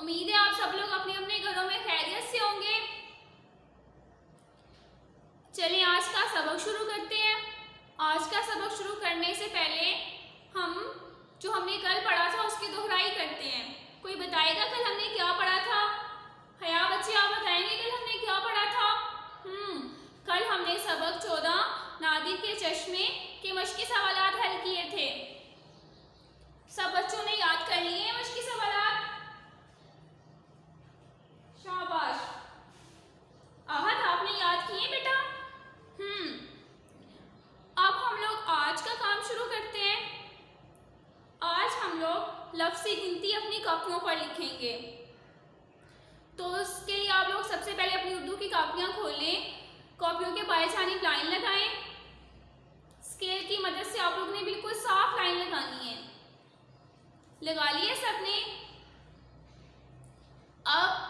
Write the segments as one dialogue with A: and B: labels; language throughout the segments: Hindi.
A: उम्मीद है आप सब लोग अपने अपने घरों में खैरियत से होंगे। चलिए आज का सबक शुरू करते हैं। आज का सबक शुरू करने से पहले हम जो हमने कल पढ़ा था उसकी दोहराई करते हैं। कोई बताएगा कल हमने क्या पढ़ा था? हया बच्चे आप बताएंगे कल हमने क्या पढ़ा था? कल हमने सबक 14 नादिर के चश्मे के मश्की सवालात हल किए थे। सब बच्चों ने याद कर लिए हैं मश्की सवालात? शाबाश, आहद आपने याद किए बेटा? अब हम लोग आज का काम शुरू करते हैं। आज हम लोग लफ्ज़ी गिनती अपनी कॉपियों पर लिखेंगे। तो उसके लिए आप लोग सबसे पहले अपनी उर्दू की कॉपियाँ खोलें, कॉपियों के बाएं जानिब लाइन लगाएं। स्केल की मदद से आप लोगों ने बिल्कुल साफ लाइन लगानी है। लगा लिए सबने? अब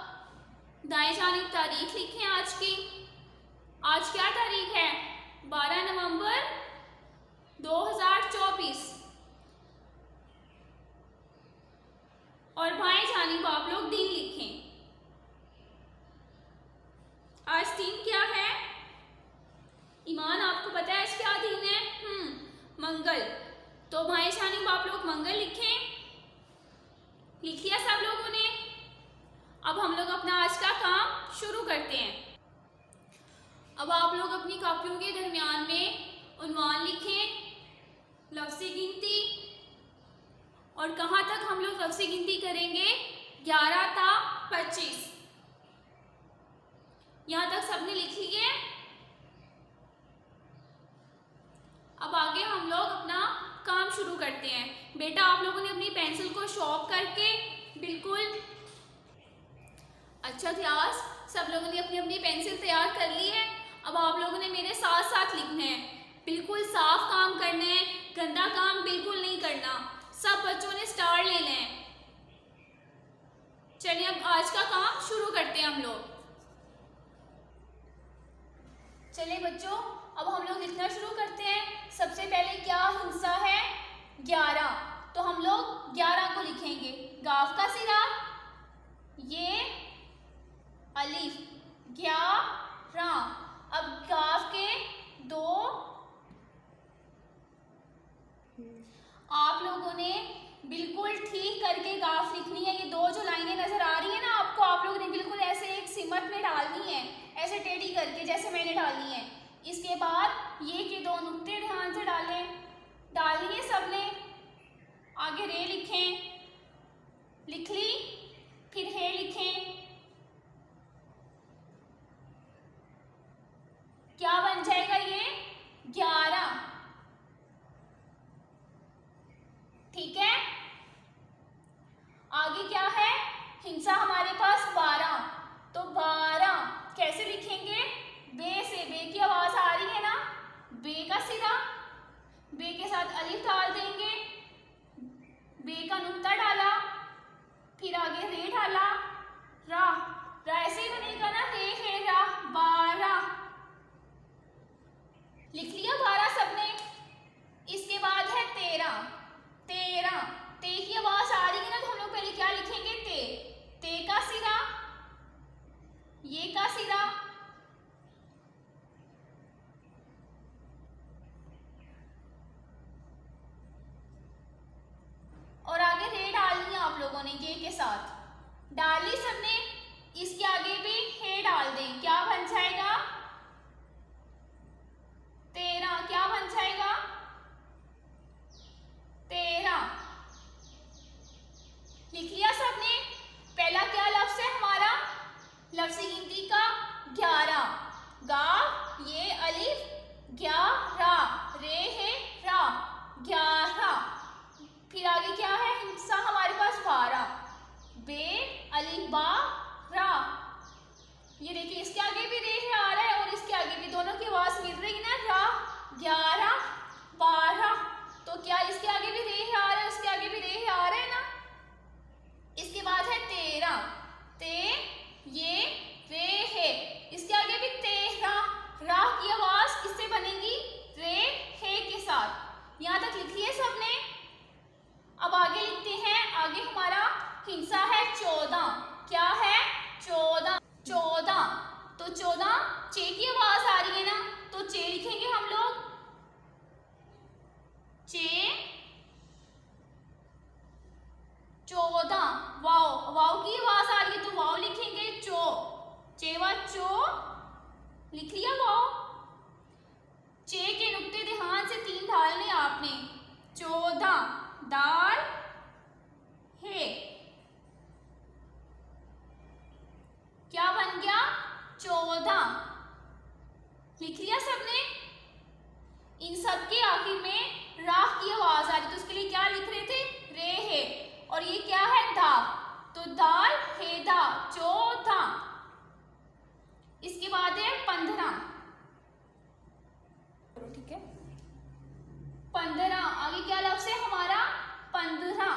A: दाएं जानिब तारीख लिखें आज की। आज क्या तारीख है? 12 नवंबर 2024। और बाएं जानिब आप लोग दिन लिखें। आज दिन क्या है? ईमान, आपको पता है आज क्या दिन है? मंगल। तो बाएं जानिब आप लोग मंगल लिखें। लिख लिया सब लोगों ने? अब हम लोग अपना आज का काम शुरू करते हैं। अब आप लोग अपनी कॉपियों के दरमियान में उन्वान लिखें, लफ्ज़ी गिनती, और कहाँ तक हम लोग लफ्ज़ी गिनती करेंगे? 11 ता 25। यहाँ तक सबने लिख लिए? अब आगे हम लोग अपना काम शुरू करते हैं। बेटा आप लोगों ने अपनी पेंसिल को शॉर्प करके बिल्कुल, अच्छा क्लास, सब लोगों ने अपनी अपनी पेंसिल तैयार कर ली है। अब आप लोगों ने मेरे साथ साथ लिखना है। बिल्कुल साफ काम करना है, गंदा काम बिल्कुल नहीं करना। सब बच्चों ने स्टार लेना है। चलिए अब आज का काम शुरू करते हैं हम लोग। चलिए बच्चों, अब हम लोग लिखना शुरू करते हैं। सबसे पहले क्या हिस्सा है? 11। तो हम लोग 11 को लिखेंगे। गाफ का सिरा, ये अलिफ, 11। अब गाफ के 2 आप लोगों ने बिल्कुल ठीक करके गाफ लिखनी है। ये 2 जो लाइनें नजर आ रही है ना आपको, आप लोगों ने बिल्कुल ऐसे एक सिमत में डालनी है, ऐसे टेढ़ी करके जैसे मैंने डालनी है। इसके बाद ये के 2 नुक्ते ध्यान से डालनी है सबने। आगे रे लिखें, लिख ली, फिर हे लिखें। क्या बन जाएगा ये? 11। ठीक है। आगे क्या है? हिंसा हमारे पास 12। तो 12 कैसे लिखेंगे? बे से। बे की आवाज आ रही है ना? बे का सिरा, बे के साथ अलिफ डाल देंगे, बे का नुक्ता डाला, फिर आगे रे डाला, रा। रा ऐसे ही बनेगा ना, रे है रा। 12 लिख लिया 12 सबने। इसके बाद है 13। 13 ते की आवाज आ रही है ना, तो हम लोग पहले क्या लिखेंगे? ते। ते का सिरा, ये का सिरा, और आगे रे डालनी है आप लोगों ने ये के साथ। डाली सबने? इसके आगे भी हे डाल दें। क्या बन जाएगा? 13। क्या बन जाएगा? 13 लिख लिया सबने? पहला क्या लफ्ज है हमारा लफ्ज़ी गिनती का? 11। गा, ये अलिफ, 11, रे है रा, 11। फिर आगे क्या है? हिस्सा हमारे पास 12। बे, अलिफ, बा, रा। ये देखिए इसके आगे भी रे है आ रहा है, क्या है? 14। 14, तो 14 चे की आवाज आ रही है ना, तो चे लिखेंगे हम लोग, चे। 14, वाव, वाव की आवाज आ रही है तो वाव लिखेंगे, चो। चेवा चो, लिख लिया वाव। चे के नुक्ते ध्यान से 3 डालने आपने। 14 दाल है, क्या बन गया? 14। लिख लिया सबने? इन सब के आखिर में राह की आवाज आ रही, तो उसके लिए क्या लिख रहे थे? रे है। और ये क्या है? दा, तो दाल है दा, 14। इसके बाद है 15, ठीक है। 15 आगे क्या लफ्ज है हमारा? 15,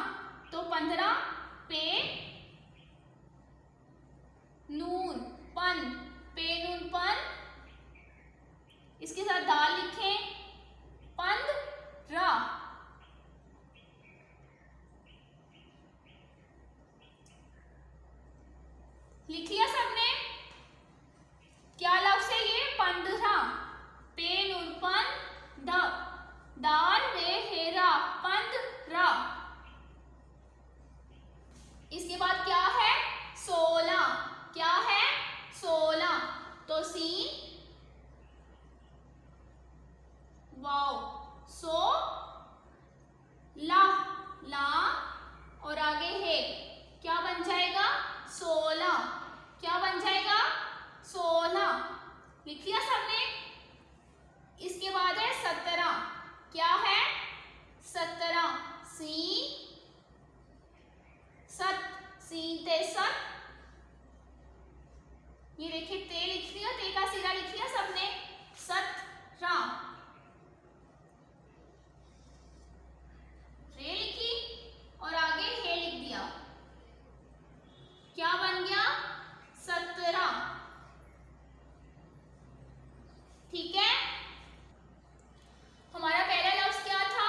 A: तो 15 पे नून पन, पे नून पन, इसके साथ दाल लिखें, 15। लिख लिया सबने? क्या लफ्ज है ये? 15, पे नून पन, द, दाल रे हेरा, 15। इसके बाद क्या है? 16, क्या है? 16, तो सीन वाव, सो ला, ला और आगे है, क्या बन जाएगा? 16, क्या बन जाएगा? 16। लिख लिया सबने? इसके बाद है 17, क्या है? 17, सी सत, सीन ते सत, ये देखिए ते लिख लिया, ते का सिरा लिख लिया सबने, 17। रे लिखी और आगे हे लिख दिया, क्या बन गया? 17। ठीक है। हमारा पहला लफ्ज क्या था?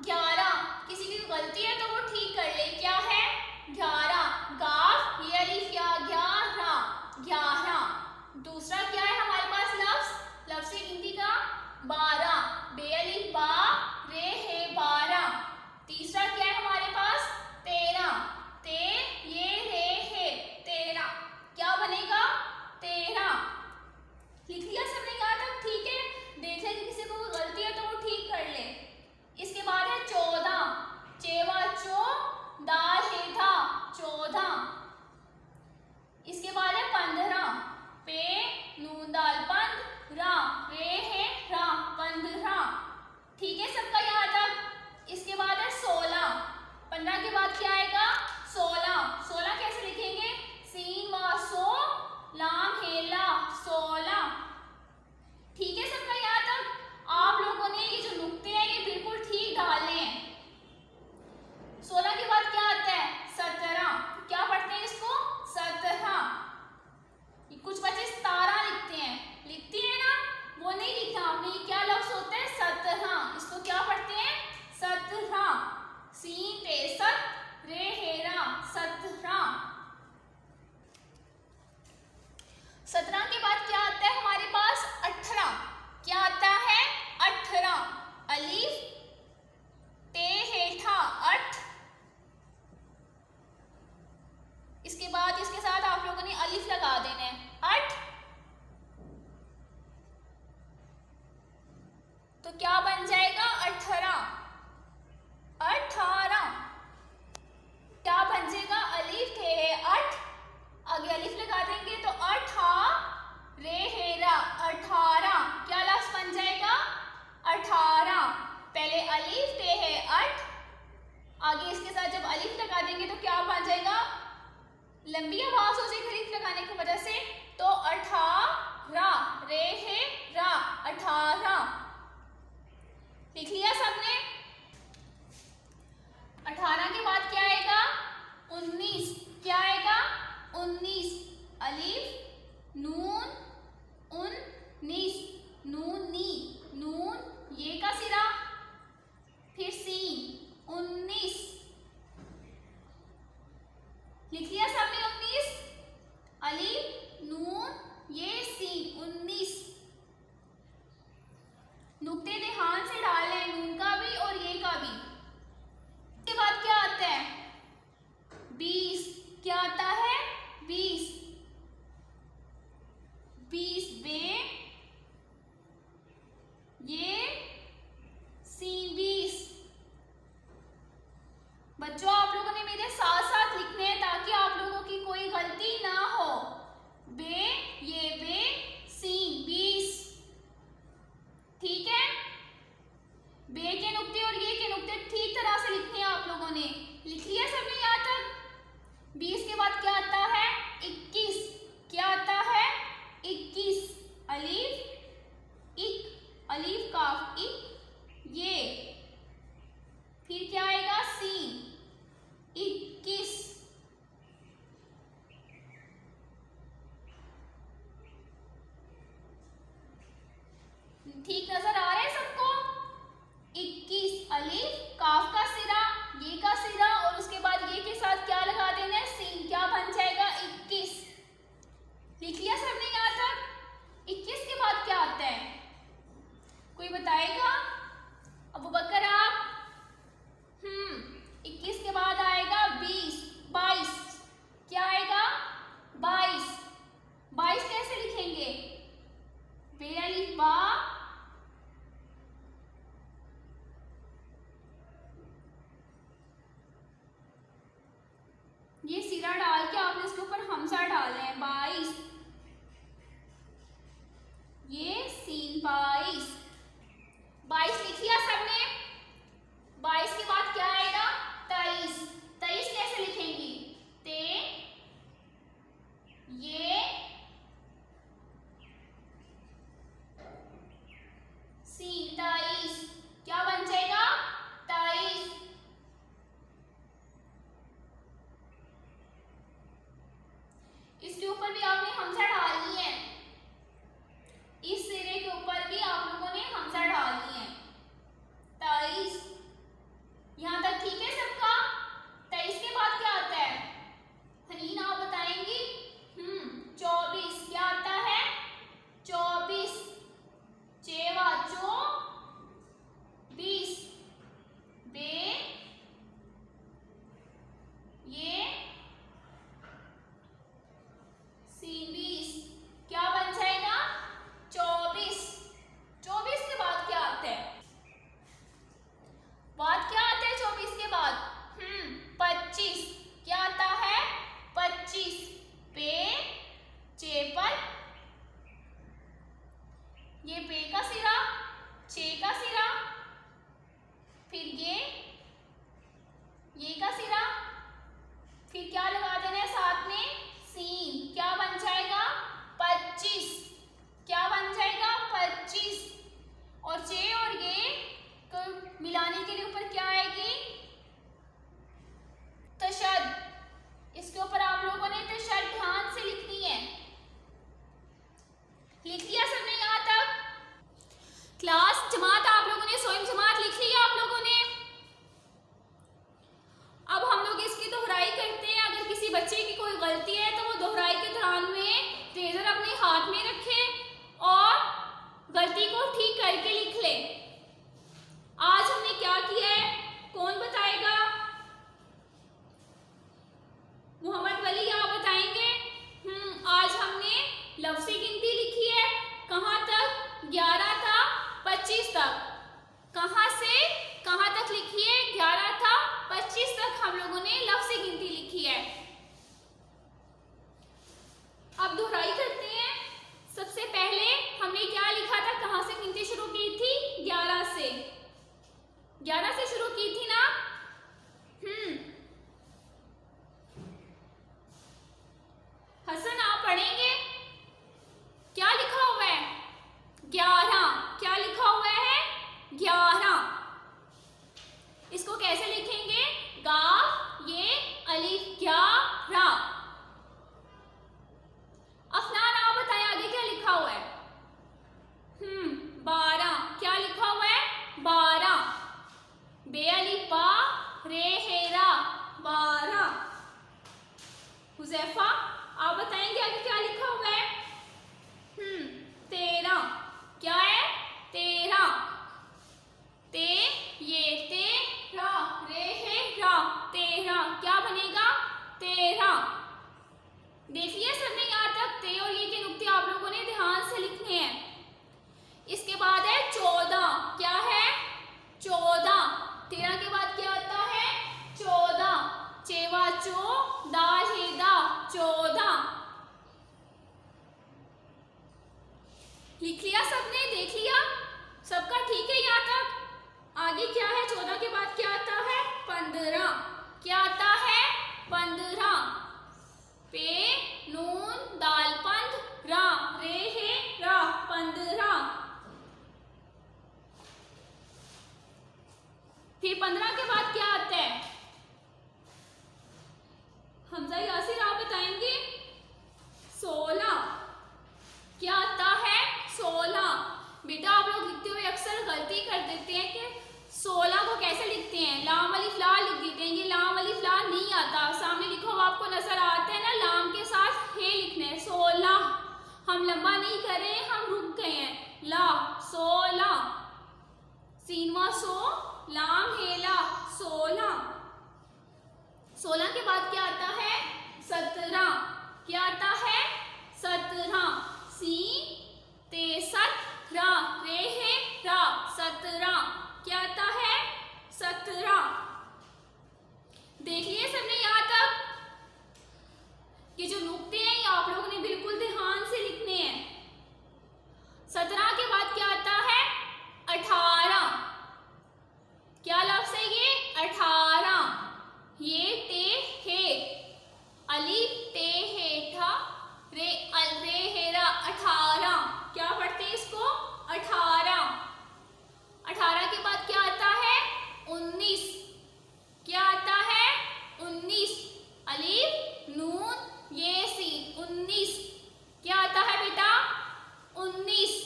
A: 11। किसी की गलती है तो वो ठीक कर ले, क्या है? 11, गाफ ये अलिफ या, 11, 11। दूसरा क्या है हमारे पास लफ्ज? लफ्ज से गिनती का 12, बे अलिफ बा, रे है 12। तीसरा क्या है हमारे पास? 13, ते ये रे है 13, क्या बनेगा? 13। लिख लिया सबने? कहा था ठीक है, देख ले कि किसी को गलती है तो वो ठीक कर ले। इसके बाद है 14, चेवा चो, दाल है था, 14। इसके बाद है 15, पे नून दाल, 15, रे है रा, 15। ठीक है सबका यहाँ तक? इसके बाद है 16, 15 के बाद क्या आएगा? 16, 16 कैसे लिखेंगे? सीन व सो, लाम हेला, 16। ठीक है सबका यहाँ तक? आप लोगों ने ये जो नुक्ते हैं ये बिल्कुल ठीक डालने हैं। 16 के बाद क्या आता है? 17, क्या पढ़ते हैं इसको? 17। कुछ बच्चे 17 लिखते हैं, लिखती है ना, वो नहीं लिखना आपने, ये क्या लफ्ज होता है? 17, इसको क्या पढ़ते हैं? 17, सीन ते सत, रे हेरा, 17। 17 के बाद क्या आता है हमारे पास? 18, क्या आता है? 18, अलीफ ते हेठा, 8। इसके बाद इसके साथ आप लोगों ने अलिफ लगा देना है, 8। तो क्या बन जाएगा? 18, 18। क्या बन जाएगा? अलिफ थे 8, आगे अलिफ लगा देंगे तो 8 रे हेरा, 18। क्या लफ्ज बन जाएगा? 18। पहले अलिफ टे है 8, आगे इसके साथ जब अलिफ लगा देंगे तो क्या बन जाएगा? लंबी आवाज हो जाएगी अलिफ लगाने की वजह से, तो 18, रे है रा, 18। लिख लिया सबने? 18 के बाद क्या आएगा? 19, क्या आएगा? 19, अलिफ नून उन नीस, नून नी, नून ये का सिरा, फिर सीन, 19। लिख लिया सबने 19? बच्चों आप लोगों ने मेरे साथ साथ लिखने हैं ताकि आप लोगों की कोई गलती ना हो। बे, ये बे, सीन 20। ठीक है, बे के नुक्ते और ये के नुक्ते ठीक तरह से लिखने हैं आप लोगों ने। लिख लिया सबने यहाँ तक? 20 के बाद क्या आता है? 21। क्या आता है? 21। अलीफ इक, अलीफ काफ इक, ये। फिर क्या आएगा? सीन 21। ठीक नजर आ रहा है सबको? 21 अलीफ काफ का सिरा, ये का सिरा और उसके बाद ये के साथ क्या लगा देना है? सीन। क्या बन जाएगा? 21। लिख लिया सबने यहाँ तक? 21 के बाद क्या आता है? कोई बताएगा? अबू बकर आप? 21 के बाद आएगा 20, 22। क्या आएगा? 22। 22 कैसे लिखेंगे? बे अलीफ बा, ये सिरा डाल के आपने इसके ऊपर हमजा डालना है। 22, ये सीन 22। 22 लिख लिया सबने? 22 के बाद क्या आएगा? 23। 23 कैसे लिखेंगी? ते, ये, सीन 23। क्या बन जाएगा? 23। इसके ऊपर भी आपने हमजा डालनी है। इस सिरे के ऊपर भी आप लोगों ने हमजा डालनी है। 23। यहाँ तक ठीक है सबका? 23 के बाद क्या आता है? हनीन आप बताएंगी? 24। क्या आता है? 24। चेवा चो 20। बे, ये, सीन 20। क्या बन जाएगा? 24। 24 के बाद क्या आता है? बाद क्या आता है 24 के बाद? 25। क्या आता है? 25। पे, चेपल, ये पे का सिरा, चे का सिरा, फिर ये का सिरा, फिर क्या लगा देना है साथ में? सीन। क्या बन जाएगा? 25। क्या बन जाएगा? 25। और चे और ये को मिलाने के लिए ऊपर क्या आएगी? तशद। इसके ऊपर आप लोगों ने तशद ध्यान से लिखनी है। लिख लिया सबने यहाँ तक? क्लास जमात आप लोगों ने सोइम जमात लिख लिया आप लोगों ने? अब हम लोग इसकी दोहराई करते हैं। अगर किसी बच्चे की कोई गलती है तो वो दोहराई के दौरान में रेजर अपने हाथ में रखे और गलती को ठीक करके लिख ले। आज हमने क्या किया है? कौन बताएगा? मोहम्मद वली आप बताएंगे? आज हमने लफ्ज़ी गिनती लिखी है। कहाँ तक? 11 था 25 तक। कहाँ से कहाँ तक लिखी है? 11 था 25 तक हम लोगों ने लफ्ज़ी गिनती लिखी है। अब दोहराई करते हैं। सबसे पहले हमने क्या लिखा था? कहाँ से गिनती शुरू की थी? 11 से। 11 से शुरू की थी ना? हसन आप पढ़ेंगे? क्या लिखा हुआ है? 11। क्या लिखा हुआ है? 11। इसको कैसे लिखेंगे? गाफ, ये, अलिफ, 11। अफनान आप बताएं आगे क्या लिखा हुआ है? 12। क्या लिखा हुआ है? 12। बे अलिफ बा, रे हेरा, 12। हुजैफा आप बताएंगे आगे क्या लिखा हुआ है? 13। क्या है? 13। ते, ये, तेरा, रे है रा, 13। क्या बनेगा? 13। देखिए सबने यहाँ तक ते और ये के नुक्ते आप लोगों ने ध्यान से लिखने हैं। इसके बाद है 14। क्या है? 14। 13 के बाद क्या आता है? 14। क्या आता है? 15। पे नून दाल पंद रा रे है रा 15। फिर 15 के बाद क्या आता है? हमजा यासिर आप बताएंगे। 16। क्या आता है? 16। बेटा आप लोग लिखते हुए अक्सर गलती कर देते हैं कि 16 को कैसे लिखते हैं? लाम अलिफ ला लिख देते हैं। ये लाम अलिफ ला नहीं आता। सामने लिखो आपको नजर आता है ना, लाम के साथ हे लिखना है। 16 हम लंबा नहीं कर रहे हैं, हम रुक गए हैं। ला 16 सीनवा सो लाम हेला 16। 16 के बाद क्या आता है? 17। क्या आता है? 17। सीन ते सत रा रे है रा 17। क्या आता है? 17। देख लिए सबने यहां तक? ये जो नुक्ते हैं ये आप लोगों ने बिल्कुल ध्यान से लिखने हैं। 17 के बाद क्या आता है? 18। क्या लफ्ज है ये? 18। ये ते हे अलिफ ते हे था रे अल रे हेरा 18। क्या पढ़ते हैं इसको? 18। 18 के बाद क्या आता है? 19। क्या आता है? 19 अलिफ नून ये सीन 19। क्या आता है बेटा? 19।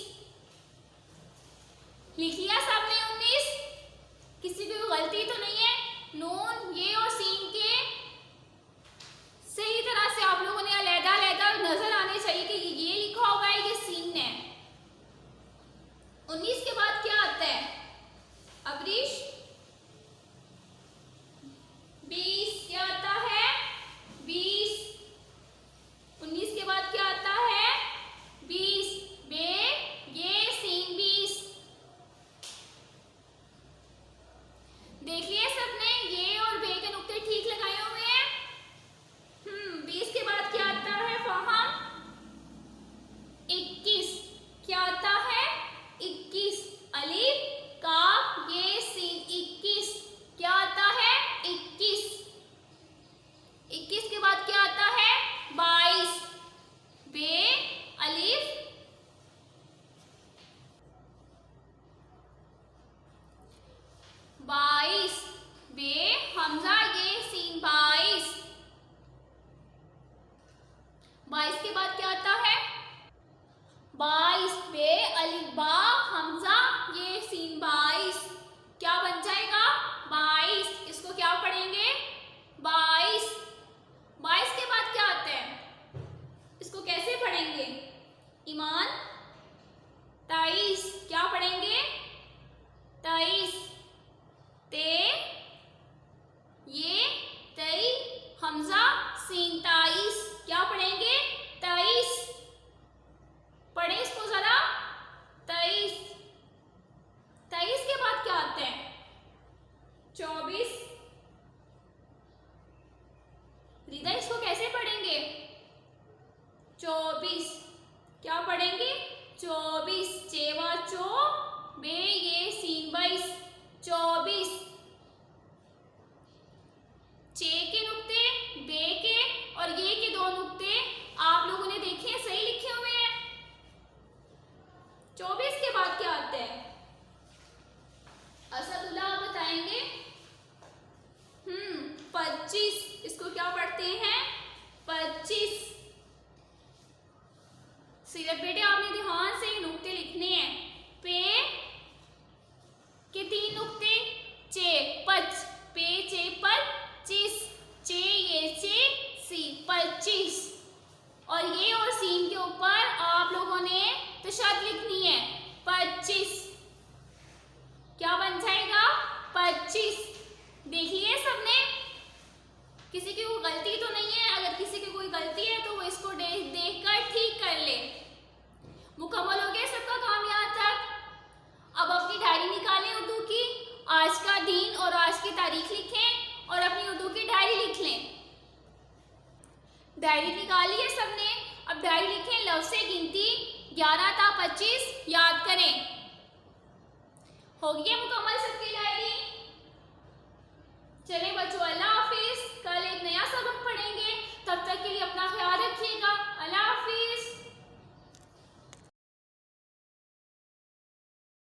A: लिख लिया सबने 19? किसी की गलती तो नहीं है? नून ये और सीन के सही तरह से आप लोगों ने अलग-अलग नजर आने चाहिए कि ये लिखा होगा है, ये सीन है। 19 के बाद क्या आता है? अबरीश 20। क्या आता है? 20। 19 के बाद क्या आता है? 20 बे ये सीन 20। देखिए सबने ये और बे के नुक्ते ठीक लगाए हुए हैं। 20 के बाद क्या आता है? फहम 21। क्या आता है? 21 अलिफ काफ ये सीन 21। क्या आता है? 21। 21 के बाद क्या आता है? 22 बे अलिफ 22 बे हमजा ये सीन 22। 22 के बाद क्या आता है? 22 बे अलिफ बा हमजा ये सीन 22। क्या बन जाएगा? 22। इसको क्या पढ़ेंगे? 22। 22 के बाद क्या आता है? इसको कैसे पढ़ेंगे? ईमान 23। क्या पढ़ेंगे? 23 ते ये तई हमजा सीन 23। क्या पढ़ेंगे? 23। पढ़े इसको जरा। 23। 23 के बाद क्या आता है? 24। रिदा इसको कैसे पढ़ेंगे? 24। क्या पढ़ेंगे? 24 चेवा चो बे ये सीन 22 24। चे के नुक्ते बे के और ये के दो नुक्ते आप लोगों ने देखे हैं, सही लिखे हुए हैं। 24 के बाद क्या आता है? असदुल्लाह आप बताएंगे। 25। इसको क्या पढ़ते हैं? 25। सीरत बेटे आपने ध्यान से नुक्ते लिखने हैं। पे के 3 नुक्ते चे पच पे चे पच्चीस चे ये चे सी 25। और ये और सीन के ऊपर आप लोगों ने तशद्दुद लिखनी है 25। क्या बन जाएगा? 25। देखिए सबने, किसी की कोई गलती तो नहीं है? अगर किसी की कोई गलती है तो वो इसको देखकर ठीक कर ले। मुकम्मल हो गया सबका काम यहाँ तक। अब अपनी डायरी निकालें उर्दू की, आज का दिन और आज की तारीख लिखें और अपनी उर्दू की डायरी लिख लें। डायरी निकाली है सबने? अब डायरी लिखें। लफ्ज़ से गिनती 11 था 25 याद करें। हो गया मुकम्मल सबकी डायरी? चले बच्चों, अल्लाह हाफिज। कल एक नया सबक पढ़ेंगे, तब तक के लिए अपना ख्याल रखिएगा।